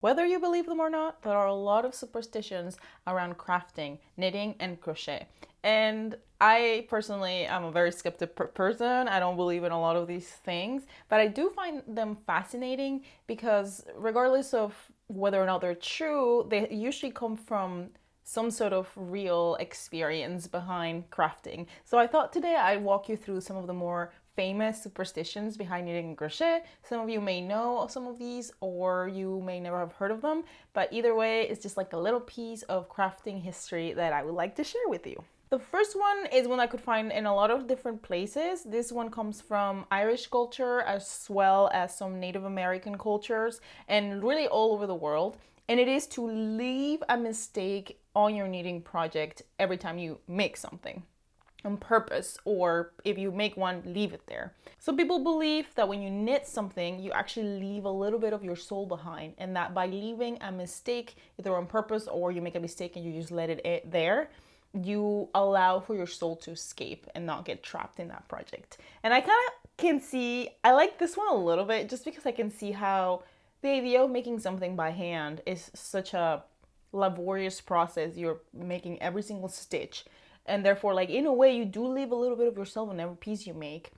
Whether you believe them or not, there are a lot of superstitions around crafting, knitting, and crochet. And I personally am a very skeptical person. I don't believe in a lot of these things, but I do find them fascinating because regardless of whether or not they're true, they usually come from some sort of real experience behind crafting. So I thought today I'd walk you through some of the more famous superstitions behind knitting and crochet. Some of you may know some of these or you may never have heard of them, but either way, it's just like a little piece of crafting history that I would like to share with you. The first one is one I could find in a lot of different places. This one comes from Irish culture as well as some Native American cultures and really all over the world. And it is to leave a mistake on your knitting project every time you make something on purpose, or if you make one, leave it there. So people believe that when you knit something, you actually leave a little bit of your soul behind, and that by leaving a mistake, either on purpose or you make a mistake and you just let it there, you allow for your soul to escape and not get trapped in that project. And I kind of can see, I like this one a little bit just because I can see how the idea of making something by hand is such a laborious process. You're making every single stitch, and therefore, like, in a way, you do leave a little bit of yourself in every piece you make.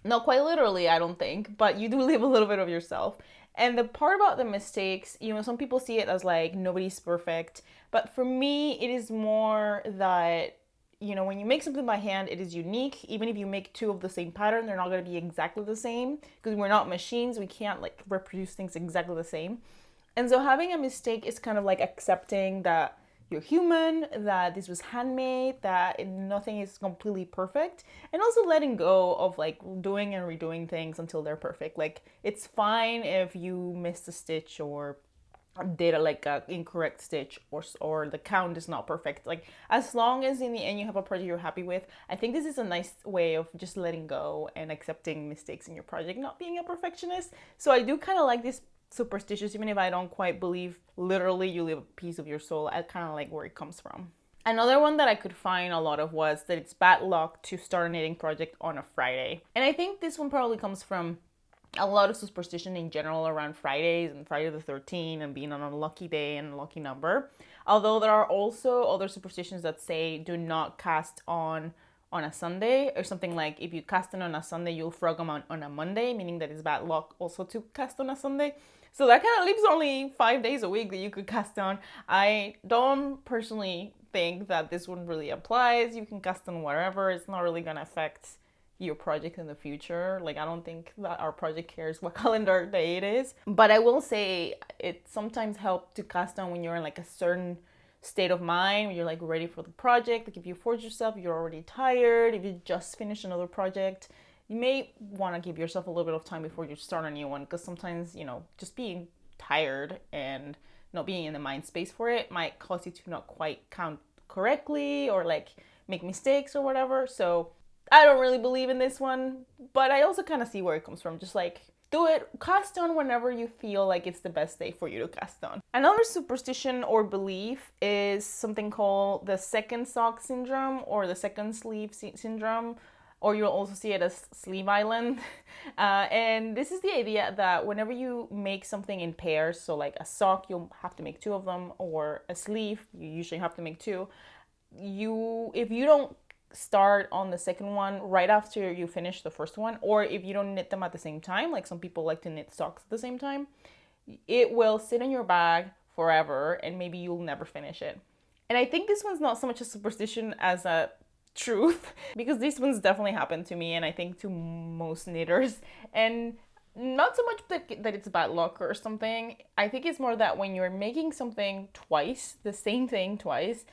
Not quite literally, I don't think, but you do leave a little bit of yourself. And the part about the mistakes, some people see it as like nobody's perfect, but for me it is more that when you make something by hand, it is unique. Even if you make two of the same pattern, they're not going to be exactly the same because we're not machines. We can't like reproduce things exactly the same. And so having a mistake is kind of like accepting that you're human, that this was handmade, that nothing is completely perfect, and also letting go of like doing and redoing things until they're perfect. Like, it's fine if you missed a stitch or did a incorrect stitch, or the count is not perfect. Like, as long as in the end you have a project you're happy with, I think this is a nice way of just letting go and accepting mistakes in your project, not being a perfectionist. So I do kind of like this superstitious, even if I don't quite believe literally you leave a piece of your soul. I kind of like where it comes from. Another one that I could find a lot of was that it's bad luck to start a knitting project on a Friday. And I think this one probably comes from a lot of superstition in general around Fridays and Friday the 13th and being on a lucky day and a lucky number. Although there are also other superstitions that say do not cast on a Sunday, or something like if you cast it on a Sunday, you'll frog them on a Monday, meaning that it's bad luck also to cast on a Sunday. So that kind of leaves only 5 days a week that you could cast on. I don't personally think that this one really applies. You can cast on whatever. It's not really going to affect your project in the future. Like, I don't think that our project cares what calendar day it is. But I will say it sometimes helps to cast on when you're in like a certain state of mind, when you're like ready for the project. Like, if you force yourself, you're already tired. If you just finished another project, you may want to give yourself a little bit of time before you start a new one, because sometimes just being tired and not being in the mind space for it might cause you to not quite count correctly or like make mistakes or whatever. So I don't really believe in this one, but I also kind of see where it comes from. Just like, do it, cast on whenever you feel like it's the best day for you to cast on. Another superstition or belief is something called the second sock syndrome or the second sleeve syndrome, or you'll also see it as sleeve island. And this is the idea that whenever you make something in pairs, so like a sock, you'll have to make two of them, or a sleeve, you usually have to make two. If you don't start on the second one right after you finish the first one, or if you don't knit them at the same time, like some people like to knit socks at the same time, it will sit in your bag forever and maybe you'll never finish it. And I think this one's not so much a superstition as a truth, because these ones definitely happened to me, and I think to most knitters. And not so much that it's bad luck or something. I think it's more that when you're making something twice, the same thing twice,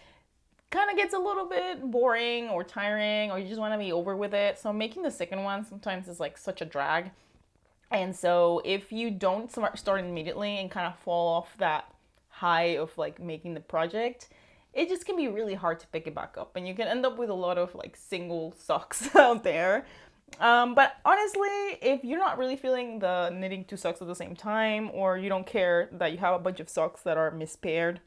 kind of gets a little bit boring or tiring, or you just want to be over with it. So making the second one sometimes is like such a drag. And so if you don't start immediately and kind of fall off that high of like making the project, it just can be really hard to pick it back up, and you can end up with a lot of like single socks out there. But honestly, if you're not really feeling the knitting two socks at the same time, or you don't care that you have a bunch of socks that are mispaired,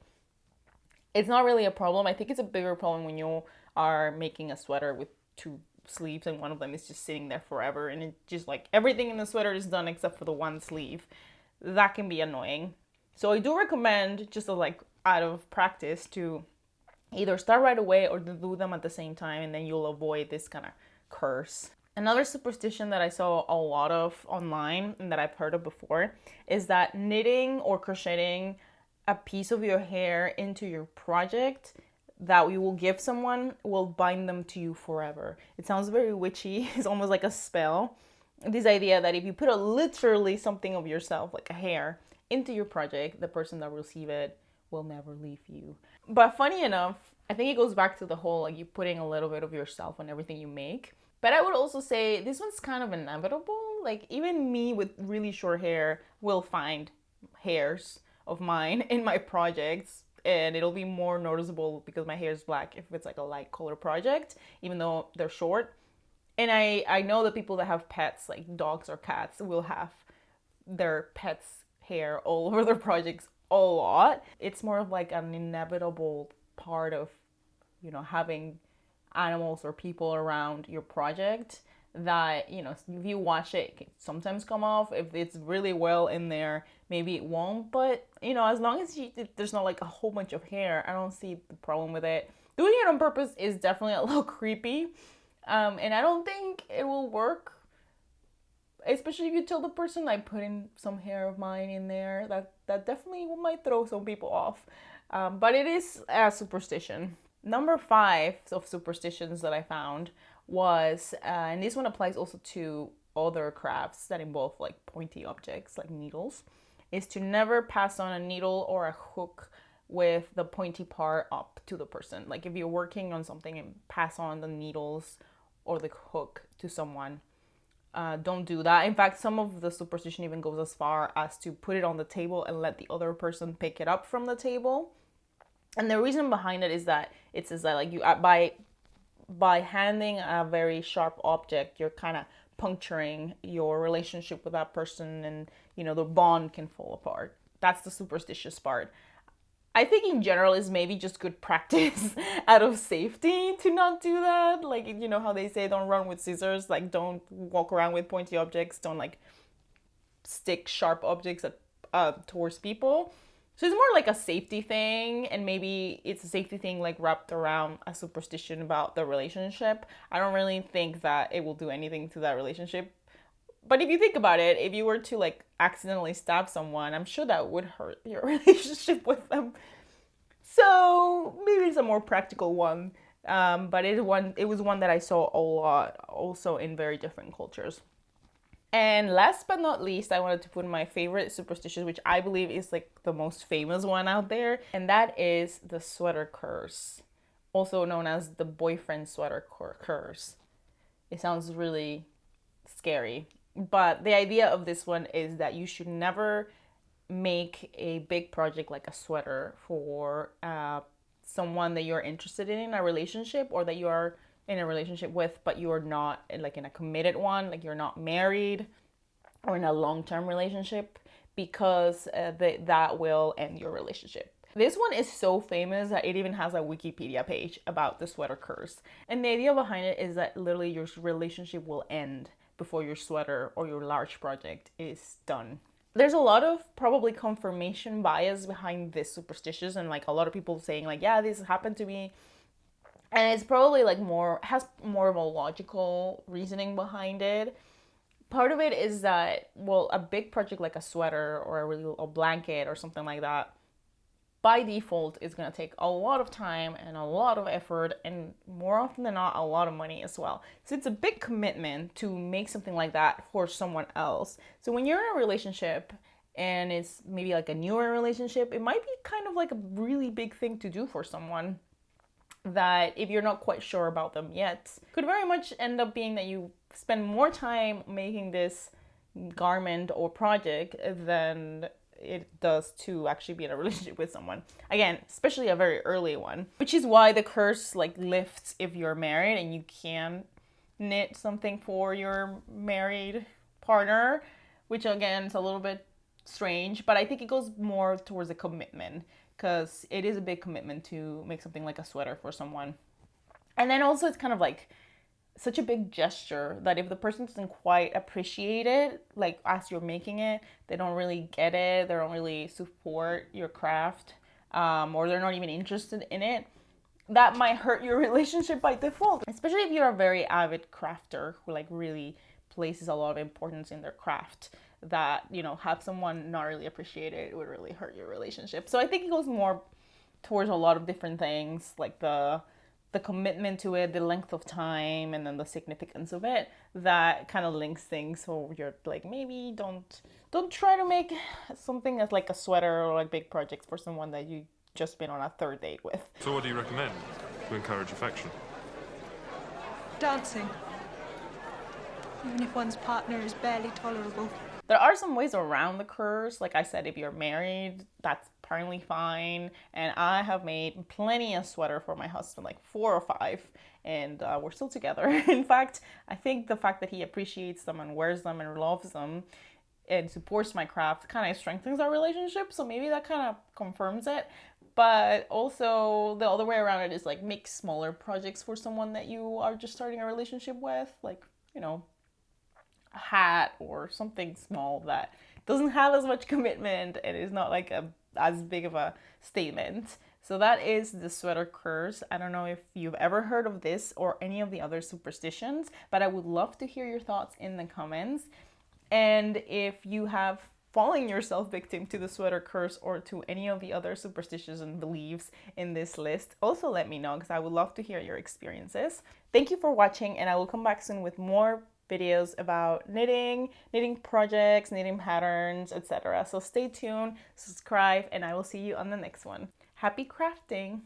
it's not really a problem. I think it's a bigger problem when you are making a sweater with two sleeves and one of them is just sitting there forever, and it just like everything in the sweater is done except for the one sleeve. That can be annoying. So I do recommend, just like out of practice, to either start right away or to do them at the same time, and then you'll avoid this kind of curse. Another superstition that I saw a lot of online and that I've heard of before is that knitting or crocheting a piece of your hair into your project that you will give someone will bind them to you forever. It sounds very witchy. It's almost like a spell. This idea that if you put literally something of yourself, like a hair, into your project, the person that will receive it will never leave you. But funny enough, I think it goes back to the whole like you putting a little bit of yourself on everything you make. But I would also say this one's kind of inevitable. Like even me with really short hair will find hairs of mine in my projects, and it'll be more noticeable because my hair is black if it's like a light color project, even though they're short. And I know that people that have pets, like dogs or cats, will have their pets' hair all over their projects a lot. It's more of like an inevitable part of, having animals or people around your project that, if you wash it, it can sometimes come off. If it's really well in there, maybe it won't. But, as long as there's not like a whole bunch of hair, I don't see the problem with it. Doing it on purpose is definitely a little creepy. And I don't think it will work, especially if you tell the person I put in some hair of mine in there. That definitely might throw some people off. But it is a superstition. Number 5 of superstitions that I found was, and this one applies also to other crafts that involve like pointy objects like needles, is to never pass on a needle or a hook with the pointy part up to the person. Like if you're working on something and pass on the needles or the hook to someone, don't do that. In fact, some of the superstition even goes as far as to put it on the table and let the other person pick it up from the table. And the reason behind it is that it says that like you by handing a very sharp object, you're kind of puncturing your relationship with that person, and the bond can fall apart. That's the superstitious part. I think in general is maybe just good practice out of safety to not do that. Like, how they say don't run with scissors, like don't walk around with pointy objects, don't like stick sharp objects towards people. So it's more like a safety thing, and maybe it's a safety thing like wrapped around a superstition about the relationship. I don't really think that it will do anything to that relationship. But if you think about it, if you were to like accidentally stab someone, I'm sure that would hurt your relationship with them. So maybe it's a more practical one. But it was one that I saw a lot also in very different cultures. And last but not least, I wanted to put my favorite superstition, which I believe is like the most famous one out there. And that is the sweater curse, also known as the boyfriend sweater curse. It sounds really scary. But the idea of this one is that you should never make a big project like a sweater for someone that you're interested in a relationship, or that you are in a relationship with, but you're not like in a committed one, like you're not married or in a long-term relationship, because that will end your relationship. This one is so famous that it even has a Wikipedia page about the sweater curse. And the idea behind it is that literally your relationship will end before your sweater or your large project is done. There's a lot of probably confirmation bias behind this superstition, and like a lot of people saying like, yeah, this happened to me. And it's probably like has more of a logical reasoning behind it. Part of it is that, well, a big project like a sweater or a blanket or something like that, by default, is going to take a lot of time and a lot of effort, and more often than not, a lot of money as well. So it's a big commitment to make something like that for someone else. So when you're in a relationship and it's maybe like a newer relationship, it might be kind of like a really big thing to do for someone that, if you're not quite sure about them yet, could very much end up being that you spend more time making this garment or project than it does to actually be in a relationship with someone. Again, especially a very early one, which is why the curse like lifts if you're married and you can knit something for your married partner, which again is a little bit strange, but I think it goes more towards a commitment, because it is a big commitment to make something like a sweater for someone. And then also it's kind of like such a big gesture that if the person doesn't quite appreciate it, like as you're making it, they don't really get it, they don't really support your craft, or they're not even interested in it, that might hurt your relationship by default. Especially if you're a very avid crafter who like really places a lot of importance in their craft, that, you know, have someone not really appreciate it, it would really hurt your relationship. So I think it goes more towards a lot of different things, like the commitment to it, the length of time, and then the significance of it, that kind of links things. So you're like, maybe don't try to make something as like a sweater or like big projects for someone that you just been on a third date with. So what do you recommend to encourage affection? Dancing. Even if one's partner is barely tolerable. There are some ways around the curse. Like I said, if you're married, that's apparently fine. And I have made plenty of sweater for my husband, like 4 or 5, and we're still together. In fact, I think the fact that he appreciates them and wears them and loves them and supports my craft kind of strengthens our relationship. So maybe that kind of confirms it. But also the other way around it is like make smaller projects for someone that you are just starting a relationship with, like, you know, a hat or something small that doesn't have as much commitment and is not like as big of a statement. So that is the sweater curse. I don't know if you've ever heard of this or any of the other superstitions, but I would love to hear your thoughts in the comments. And if you have fallen yourself victim to the sweater curse or to any of the other superstitions and beliefs in this list, also let me know, because I would love to hear your experiences. Thank you for watching, and I will come back soon with more videos about knitting projects, knitting patterns, etc. So stay tuned, subscribe, and I will see you on the next one. Happy crafting!